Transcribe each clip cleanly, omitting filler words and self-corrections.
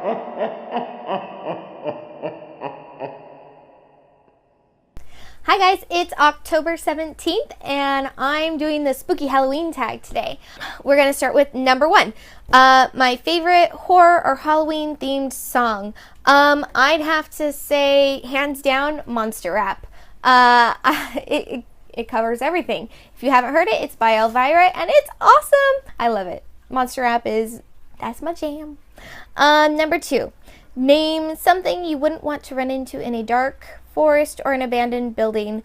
Hi guys, it's October 17th and I'm doing the spooky Halloween tag today. We're going to start with number 1. My favorite horror or Halloween themed song. I'd have to say, hands down, Monster Rap. It covers everything. If you haven't heard it, it's by Elvira and it's awesome. I love it. Monster Rap that's my jam. Number 2, name something you wouldn't want to run into in a dark forest or an abandoned building.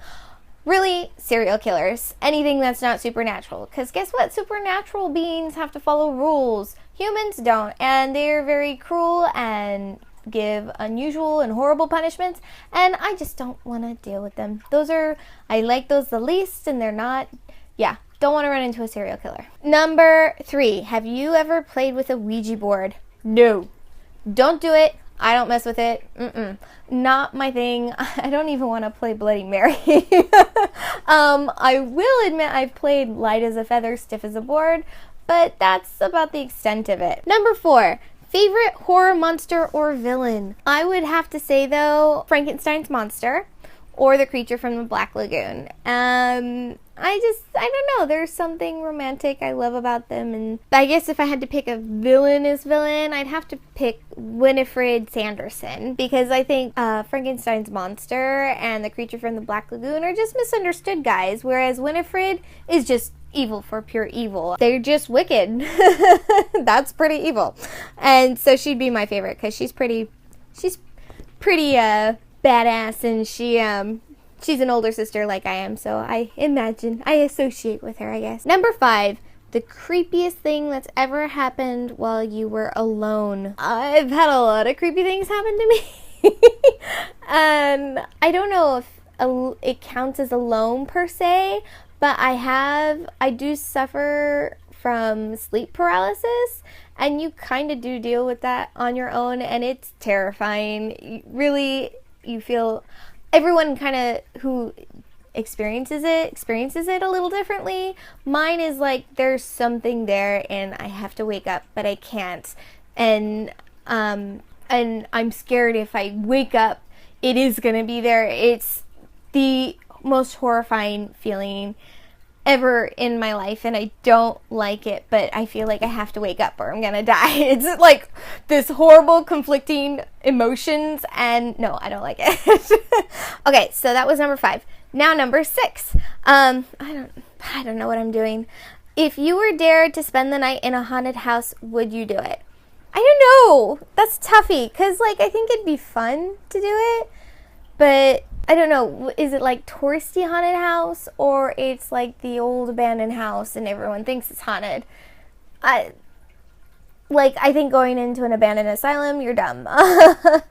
Really, serial killers. Anything that's not supernatural. Because guess what? Supernatural beings have to follow rules. Humans don't. And they're very cruel and give unusual and horrible punishments. And I just don't want to deal with them. I like those the least, and they're not, don't want to run into a serial killer. Number 3, have you ever played with a Ouija board? No. Don't do it. I don't mess with it. Not my thing. I don't even want to play Bloody Mary. I will admit I've played light as a feather, stiff as a board, but that's about the extent of it. Number 4, favorite horror monster or villain? I would have to say, though, Frankenstein's monster or the creature from the Black Lagoon. I don't know, there's something romantic I love about them, and I guess if I had to pick a villainous villain, I'd have to pick Winifred Sanderson, because I think Frankenstein's monster and the creature from the Black Lagoon are just misunderstood guys, whereas Winifred is just evil for pure evil. They're just wicked. That's pretty evil. And so she'd be my favorite, because she's pretty badass, and she's an older sister like I am, so I associate with her, I guess. Number 5, the creepiest thing that's ever happened while you were alone. I've had a lot of creepy things happen to me. And I don't know if it counts as alone per se, but I do suffer from sleep paralysis, and you kind of do deal with that on your own, and it's terrifying. Really, you feel... Everyone kind of who experiences it a little differently. Mine is like there's something there and I have to wake up, but I can't. And I'm scared if I wake up, it is going to be there. It's the most horrifying feeling ever in my life, and I don't like it, but I feel like I have to wake up or I'm gonna die. It's like this horrible conflicting emotions, and no, I don't like it. Okay, so that was number 5. Now number 6. I don't know what I'm doing. If you were dared to spend the night in a haunted house, would you do it? I don't know. That's toughy, because I think it'd be fun to do it, but I don't know, is it like touristy haunted house, or it's like the old abandoned house and everyone thinks it's haunted? I think going into an abandoned asylum, you're dumb. I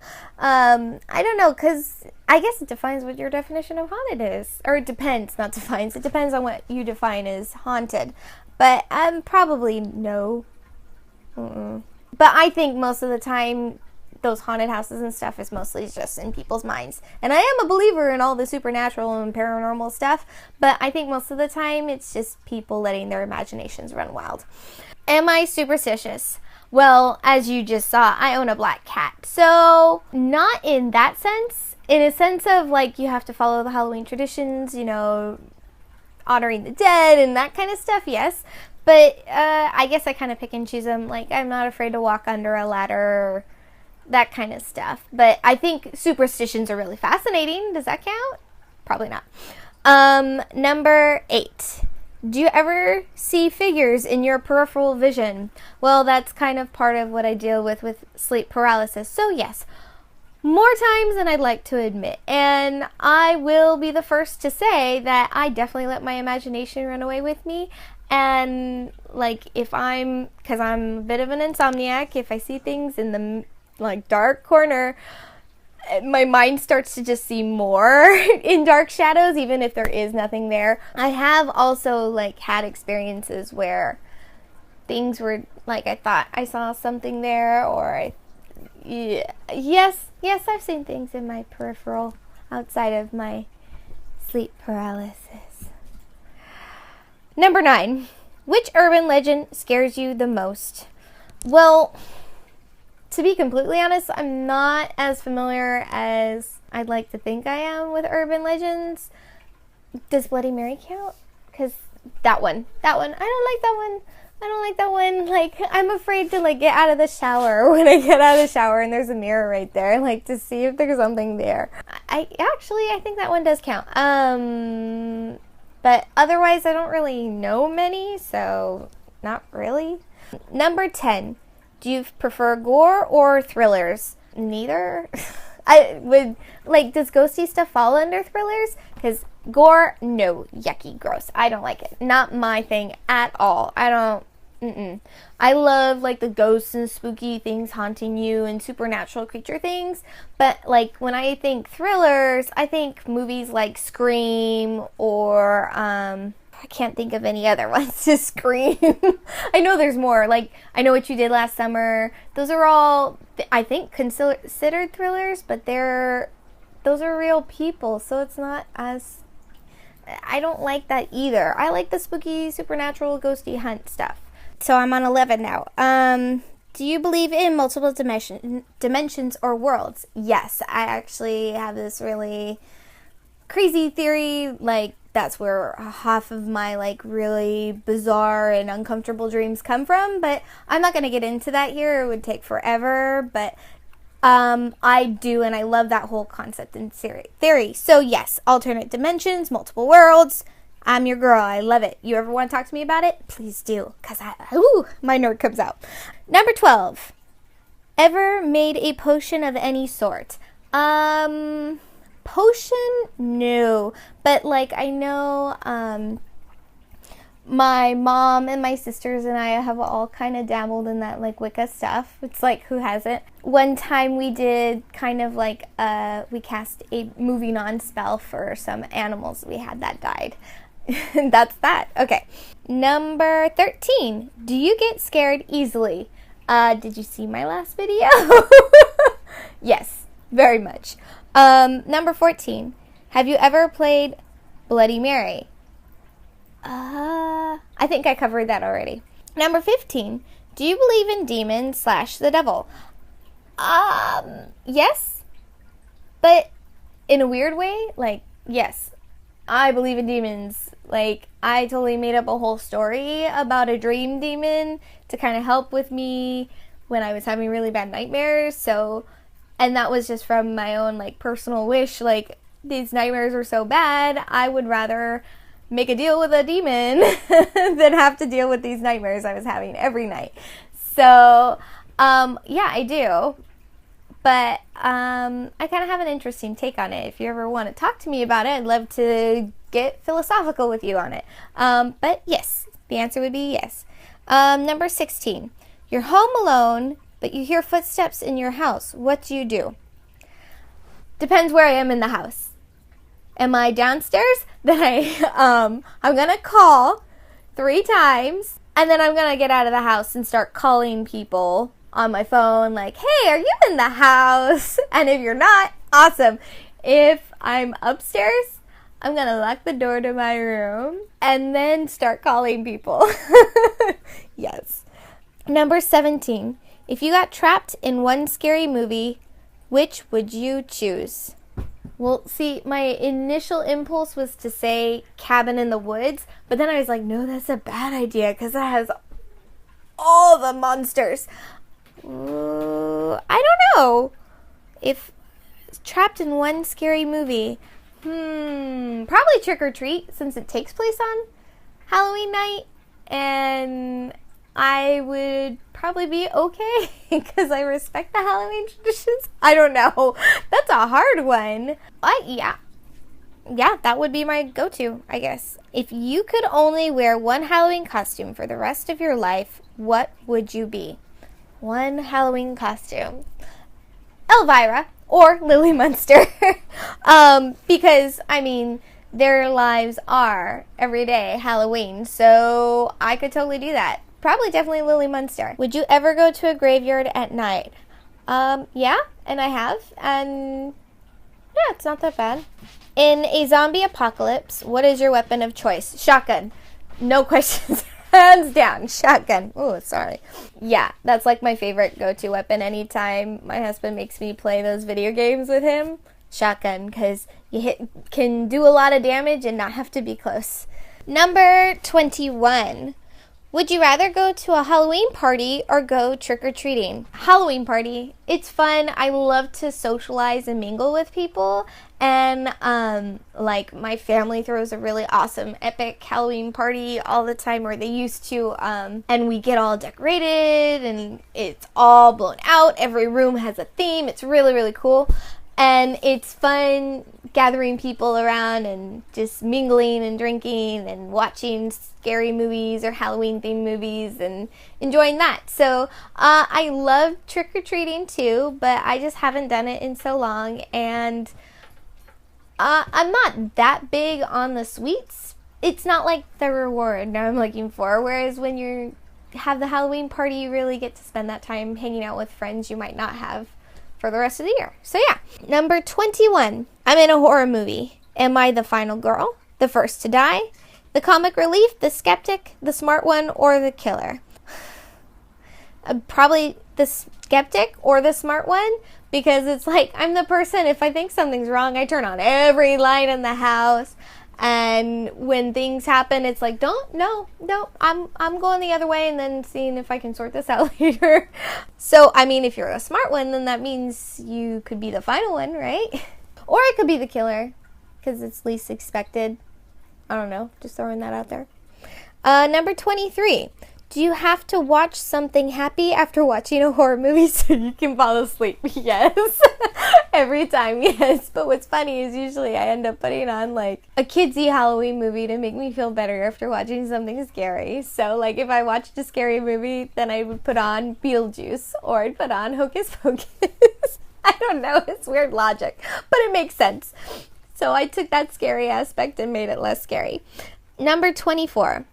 don't know, because I guess it defines what your definition of haunted is. Or it depends, not defines. It depends on what you define as haunted. But probably no. But I think most of the time, those haunted houses and stuff is mostly just in people's minds. And I am a believer in all the supernatural and paranormal stuff, but I think most of the time it's just people letting their imaginations run wild. Am I superstitious? Well, as you just saw, I own a black cat. So, not in that sense. In a sense of, you have to follow the Halloween traditions, honoring the dead and that kind of stuff, yes. But I guess I kind of pick and choose them. I'm not afraid to walk under a ladder or that kind of stuff. But I think superstitions are really fascinating. Does that count? Probably not. Number 8. Do you ever see figures in your peripheral vision? Well, that's kind of part of what I deal with sleep paralysis. So yes, more times than I'd like to admit. And I will be the first to say that I definitely let my imagination run away with me. And because I'm a bit of an insomniac, if I see things in the dark corner, my mind starts to just see more in dark shadows, even if there is nothing there. I have also had experiences where things were I thought I saw something there, or yes, I've seen things in my peripheral outside of my sleep paralysis. Number 9, which urban legend scares you the most? Well, To be completely honest, I'm not as familiar as I'd like to think I am with urban legends. Does Bloody Mary count? Because that one, I don't like that one. I don't like that one. Like, I'm afraid to, like, get out of the shower when I get out of the shower and there's a mirror right there, like, to see if there's something there. I think that one does count. But otherwise, I don't really know many, so not really. Number 10. Do you prefer gore or thrillers? Neither. I would, like, does ghosty stuff fall under thrillers? Because gore, no, yucky, gross. I don't like it. Not my thing at all. I love, like, the ghosts and spooky things haunting you and supernatural creature things. But, like, when I think thrillers, I think movies like Scream or, I can't think of any other ones to Scream. I know there's more. Like, I Know What You Did Last Summer. Those are all, I think, considered thrillers, but those are real people, so it's not as, I don't like that either. I like the spooky, supernatural, ghosty hunt stuff. So I'm on 11 now. Do you believe in multiple dimensions or worlds? Yes, I actually have this really crazy theory, like, that's where half of my, like, really bizarre and uncomfortable dreams come from, but I'm not going to get into that here. It would take forever, but I do, and I love that whole concept and theory. So yes, alternate dimensions, multiple worlds. I'm your girl. I love it. You ever want to talk to me about it? Please do, because my nerd comes out. Number 12. Ever made a potion of any sort? Potion? No. But, like, I know, my mom and my sisters and I have all kind of dabbled in that, like, Wicca stuff. It's like, who hasn't? One time we did kind of like, we cast a moving on spell for some animals we had that died. That's that. Okay. Number 13. Do you get scared easily? Did you see my last video? Yes, very much. Number 14. Have you ever played Bloody Mary? I think I covered that already. Number 15. Do you believe in demons / the devil? Yes. But in a weird way, like, yes. I believe in demons. Like, I totally made up a whole story about a dream demon to kind of help with me when I was having really bad nightmares. So, and that was just from my own, like, personal wish. Like, these nightmares are so bad, I would rather make a deal with a demon than have to deal with these nightmares I was having every night. So, yeah, I do. But I kind of have an interesting take on it. If you ever want to talk to me about it, I'd love to get philosophical with you on it. But yes, the answer would be yes. Number 16. You're home alone, but you hear footsteps in your house. What do you do? Depends where I am in the house. Am I downstairs? Then I'm going to call 3 times, and then I'm going to get out of the house and start calling people on my phone, like, hey, are you in the house? And if you're not, awesome. If I'm upstairs, I'm going to lock the door to my room and then start calling people. Yes. Number 17. If you got trapped in one scary movie, which would you choose? Well, see, my initial impulse was to say Cabin in the Woods, but then I was like, no, that's a bad idea because it has all the monsters. I don't know. If trapped in one scary movie, probably Trick or Treat, since it takes place on Halloween night, and I would probably be okay because I respect the Halloween traditions. I don't know. That's a hard one. But yeah, that would be my go-to, I guess. If you could only wear one Halloween costume for the rest of your life, what would you be? One Halloween costume. Elvira or Lily Munster. Because, I mean, their lives are every day Halloween, so I could totally do that. Probably definitely Lily Munster. Would you ever go to a graveyard at night? Yeah, and I have, and yeah, it's not that bad. In a zombie apocalypse, what is your weapon of choice? Shotgun. No questions Hands down, shotgun. Oh, sorry. Yeah, that's like my favorite go-to weapon anytime my husband makes me play those video games with him. Shotgun, because can do a lot of damage and not have to be close. Number 21. Would you rather go to a Halloween party or go trick-or-treating? Halloween party. It's fun. I love to socialize and mingle with people. And, like, my family throws a really awesome, epic Halloween party all the time, or they used to, and we get all decorated, and it's all blown out. Every room has a theme. It's really, really cool. And it's fun gathering people around and just mingling and drinking and watching scary movies or Halloween-themed movies and enjoying that. So I love trick-or-treating too, but I just haven't done it in so long. And I'm not that big on the sweets. It's not like the reward I'm looking for. Whereas when you have the Halloween party, you really get to spend that time hanging out with friends you might not have for the rest of the year. So yeah. Number 21. I'm in a horror movie. Am I the final girl? The first to die? The comic relief? The skeptic? The smart one? Or the killer? Probably the skeptic or the smart one, because it's like I'm the person, if I think something's wrong, I turn on every light in the house. And when things happen, it's like, no, I'm going the other way and then seeing if I can sort this out later. So, I mean, if you're a smart one, then that means you could be the final one, right? Or it could be the killer, because it's least expected. I don't know, just throwing that out there. Number 23. Do you have to watch something happy after watching a horror movie so you can fall asleep? Yes. Every time, yes. But what's funny is usually I end up putting on like a kidsy Halloween movie to make me feel better after watching something scary. So like if I watched a scary movie, then I would put on Beetlejuice or I'd put on Hocus Pocus. I don't know. It's weird logic, but it makes sense. So I took that scary aspect and made it less scary. Number 24.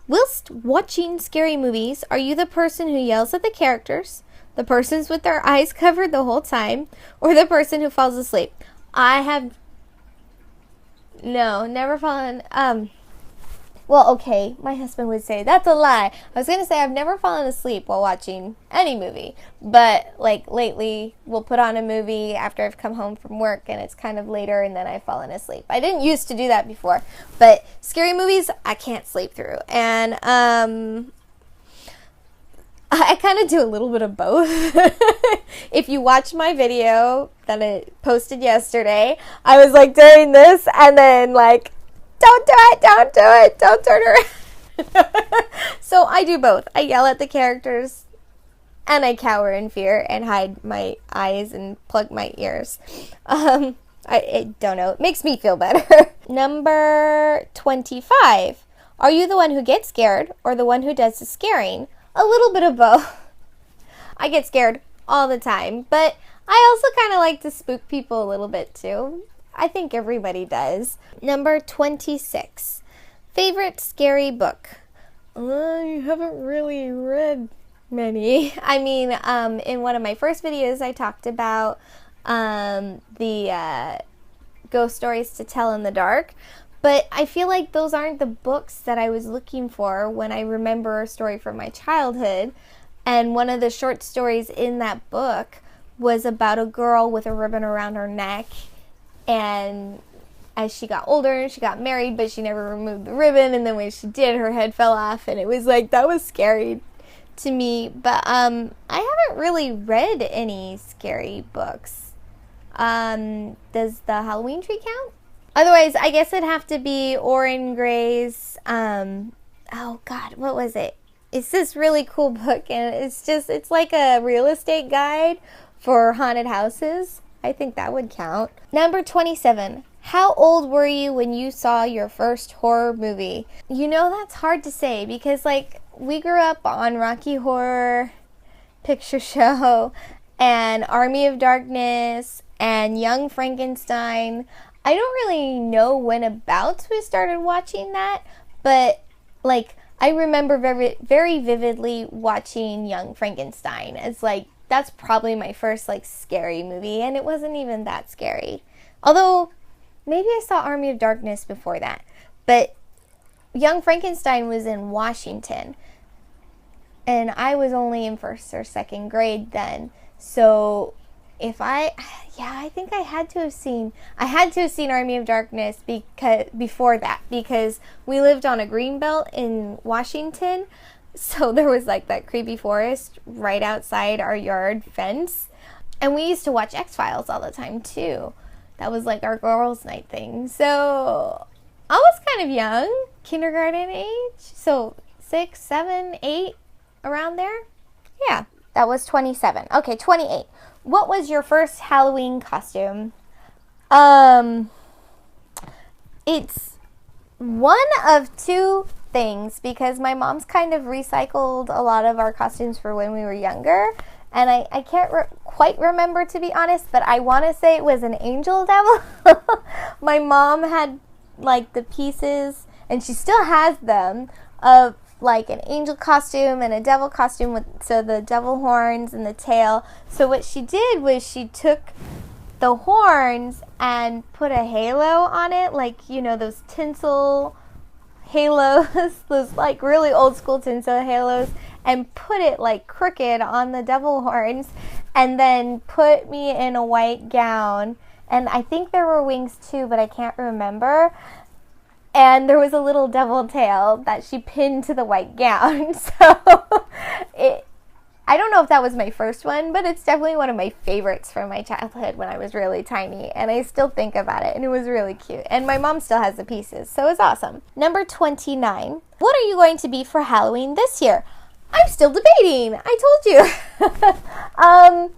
Whilst watching scary movies, are you the person who yells at the characters, the persons with their eyes covered the whole time, or the person who falls asleep? I have never fallen, well, okay, my husband would say that's a lie. I was going to say I've never fallen asleep while watching any movie, but like lately we'll put on a movie after I've come home from work and it's kind of later and then I've fallen asleep. I didn't used to do that before, but scary movies I can't sleep through. And I kind of do a little bit of both. If you watch my video that I posted yesterday, I was like doing this and then like, don't do it, don't turn around. So I do both. I yell at the characters and I cower in fear and hide my eyes and plug my ears. I don't know. It makes me feel better. Number 25. Are you the one who gets scared or the one who does the scaring? A little bit of both. I get scared all the time, but I also kind of like to spook people a little bit too. I think everybody does. Number 26. Favorite scary book? I haven't really read many. I mean, in one of my first videos, I talked about the ghost stories to tell in the dark. But I feel like those aren't the books that I was looking for when I remember a story from my childhood. And one of the short stories in that book was about a girl with a ribbon around her neck. And as she got older, she got married, but she never removed the ribbon. And then when she did, her head fell off. And it was like, that was scary to me. But I haven't really read any scary books. Does the Halloween tree count? Otherwise, I guess it'd have to be Oren Gray's, oh God, what was it? It's this really cool book, and it's like a real estate guide for haunted houses. I think that would count. Number 27. How old were you when you saw your first horror movie? You know, that's hard to say because, like, we grew up on Rocky Horror Picture Show and Army of Darkness and Young Frankenstein. I don't really know when about we started watching that, but, like, I remember very, very vividly watching Young Frankenstein as, like, that's probably my first, like, scary movie, and it wasn't even that scary. Although, maybe I saw Army of Darkness before that. But Young Frankenstein was in Washington, and I was only in first or second grade then. So I think I had to have seen Army of Darkness before that, because we lived on a green belt in Washington, so there was like that creepy forest right outside our yard fence, and we used to watch X-Files all the time too. That was like our girls' night thing. So I was kind of young, kindergarten age, so 6, 7, 8, around there. Yeah, that was 27. Okay, 28. What was your first Halloween costume? It's one of two things, because my mom's kind of recycled a lot of our costumes for when we were younger, and I can't quite remember, to be honest, but I want to say it was an angel devil. My mom had like the pieces, and she still has them, of like an angel costume and a devil costume with the devil horns and the tail. So what she did was she took the horns and put a halo on it, like, you know, those tinsel halos, those like really old school tinsel halos, and put it like crooked on the devil horns, and then put me in a white gown, and I think there were wings too, but I can't remember. And there was a little devil tail that she pinned to the white gown. So I don't know if that was my first one, but it's definitely one of my favorites from my childhood when I was really tiny. And I still think about it, and it was really cute. And my mom still has the pieces, so it's awesome. Number 29. What are you going to be for Halloween this year? I'm still debating. I told you.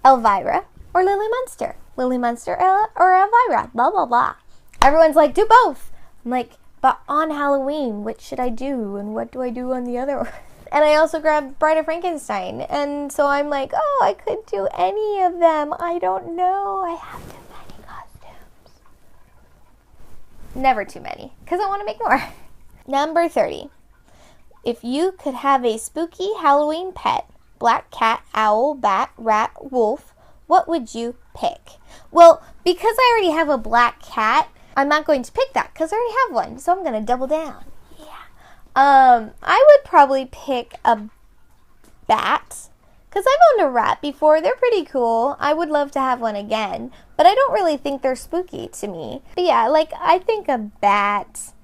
Elvira or Lily Munster. Lily Munster or Elvira. Blah, blah, blah. Everyone's like, do both. I'm like, but on Halloween, what should I do? And what do I do on the other one? And I also grabbed Bride of Frankenstein. And so I'm like, oh, I could do any of them. I don't know. I have too many costumes. Never too many, because I want to make more. Number 30. If you could have a spooky Halloween pet, black cat, owl, bat, rat, wolf, what would you pick? Well, because I already have a black cat, I'm not going to pick that because I already have one, so I'm going to double down. Yeah. I would probably pick a bat, because I've owned a rat before. They're pretty cool. I would love to have one again, but I don't really think they're spooky to me. But yeah, like, I think a bat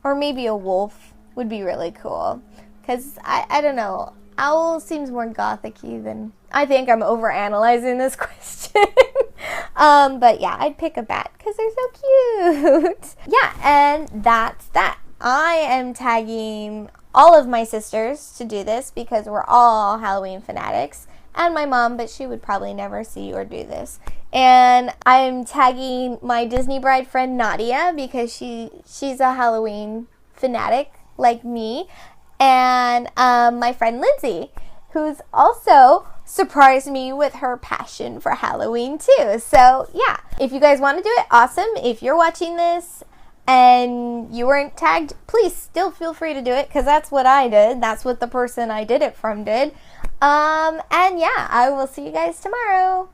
or maybe a wolf would be really cool, because I don't know. Owl seems more gothic-y than... I think I'm overanalyzing this question. But yeah, I'd pick a bat because they're so cute. Yeah, and that's that. I am tagging all of my sisters to do this because we're all Halloween fanatics. And my mom, but she would probably never see or do this. And I'm tagging my Disney bride friend Nadia because she's a Halloween fanatic like me. And my friend Lindsay, who's also surprised me with her passion for Halloween too. So yeah, if you guys want to do it, awesome. If you're watching this and you weren't tagged, please still feel free to do it, because that's what I did. That's what the person I did it from did. And yeah, I will see you guys tomorrow.